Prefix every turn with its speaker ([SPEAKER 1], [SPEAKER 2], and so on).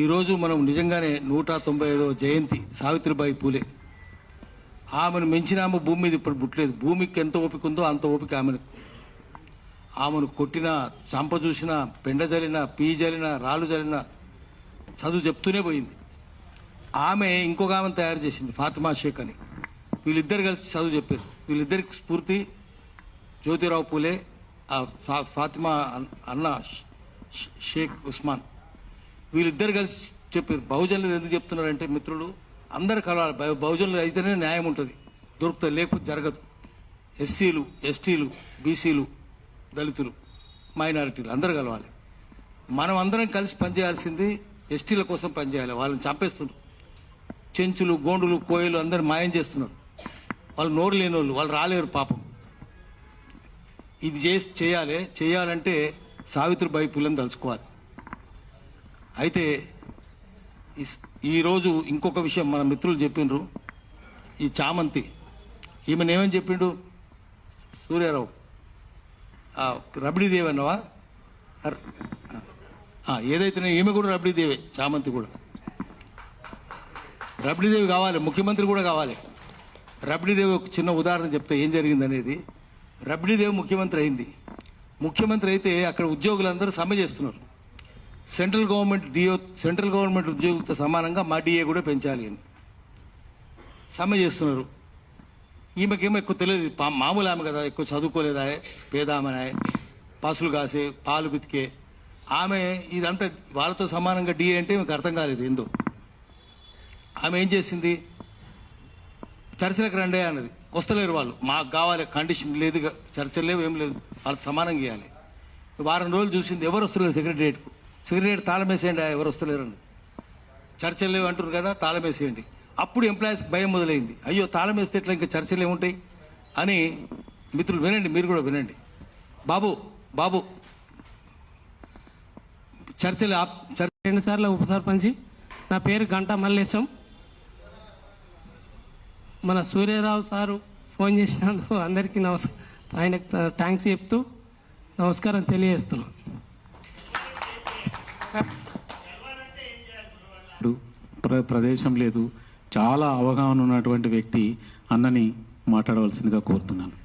[SPEAKER 1] ఈరోజు మనం నిజంగానే 195వ జయంతి సావిత్రిబాయి పూలే. ఆమెను మించిన ఆమె భూమి మీద ఇప్పుడు పుట్టలేదు. భూమికి ఎంత ఓపిక ఉందో అంత ఓపిక ఆమెను కొట్టినా, చంప చూసినా, పెండ జల్లినా, పీ జల్లినా, రాళ్ళు జల్లినా చదువు చెప్తూనే పోయింది. ఆమె ఇంకొక ఆమెను తయారు చేసింది, ఫాతిమా షేక్ అని. వీళ్ళిద్దరు కలిసి చదువు చెప్పారు. వీళ్ళిద్దరికి స్ఫూర్తి జ్యోతిరావు పూలే, ఫాతిమా అన్న షేక్ ఉస్మాన్. వీళ్ళిద్దరు కలిసి చెప్పారు. బహుజనులు ఎందుకు చెప్తున్నారంటే మిత్రులు అందరు కలవాలి. బహుజనులు అయితేనే న్యాయం ఉంటుంది, దొరుకుతుంది, లేకపోతే జరగదు. ఎస్సీలు, ఎస్టీలు, బీసీలు, దళితులు, మైనారిటీలు అందరూ కలవాలి. మనం అందరం కలిసి పనిచేయాల్సింది ఎస్టీల కోసం పనిచేయాలి. వాళ్ళని చంపేస్తున్నారు. చెంచులు, గోండులు, కోయలు అందరు మాయం చేస్తున్నారు. వాళ్ళు నోరు లేని వాళ్ళు రాలేరు పాపం. ఇది చేయాలంటే సావిత్రిబాయి పూలను తలుచుకోవాలి. అయితే ఈరోజు ఇంకొక విషయం మన మిత్రులు చెప్పిండ్రు. ఈ చామంతి ఈమెనేమని చెప్పిండు సూర్యారావు, రబడీదేవి అన్నవా? ఏదైతే ఈమె కూడా రబడీదేవే, చామంతి కూడా రబడీదేవి కావాలి. ముఖ్యమంత్రి కూడా కావాలి. రబడీదేవి ఒక చిన్న ఉదాహరణ చెప్తే ఏం జరిగింది అనేది. రబడీదేవి ముఖ్యమంత్రి అయింది. ముఖ్యమంత్రి అయితే అక్కడ ఉద్యోగులందరూ సమ్మె చేస్తున్నారు. సెంట్రల్ గవర్నమెంట్ ఉద్యోగులతో సమానంగా మా డిఏ కూడా పెంచాలి అని సమ్మె చేస్తున్నారు. ఈమెకేమో ఎక్కువ తెలియదు, మామూలు ఆమె కదా, ఎక్కువ చదువుకోలేదా, పేదామనే, పాసులు కాసే, పాలు పితికే ఆమె. ఇదంతా వాళ్ళతో సమానంగా డిఏ అంటే మీకు అర్థం కాలేదు ఏందో. ఆమె ఏం చేసింది, చర్చలకు రండే అన్నది. వస్తలేరు వాళ్ళు. మాకు కావాలి, కండిషన్ లేదు, చర్చలు లేవు, ఏం లేదు, వాళ్ళకి సమానం చేయాలి. వారం రోజులు చూసింది, ఎవరు వస్తలేరు సెక్రటరియట్కు. సెక్రటరియట్ తాళం వేసేయండి, ఎవరు వస్తలేరండి. చర్చలు లేవు అంటున్నారు కదా, తాళం వేసేయండి. అప్పుడు ఎంప్లాయీస్ భయం మొదలైంది. అయ్యో తాళం వేస్తే ఇట్లా ఇంకా చర్చలు ఏముంటాయి అని. మిత్రులు వినండి, మీరు కూడా వినండి. బాబు చర్చలు
[SPEAKER 2] 2 సార్లు ఉప సర్పంచి. నా పేరు గంటా మల్లేశం. మన సూర్యారావు సారు ఫోన్ చేసినందుకు అందరికీ ఆయనకు థ్యాంక్స్ చెప్తూ నమస్కారం తెలియజేస్తున్నాను.
[SPEAKER 3] ప్రదేశం లేదు, చాలా అవగాహన ఉన్నటువంటి వ్యక్తి అన్నని మాట్లాడవలసిందిగా కోరుతున్నాను.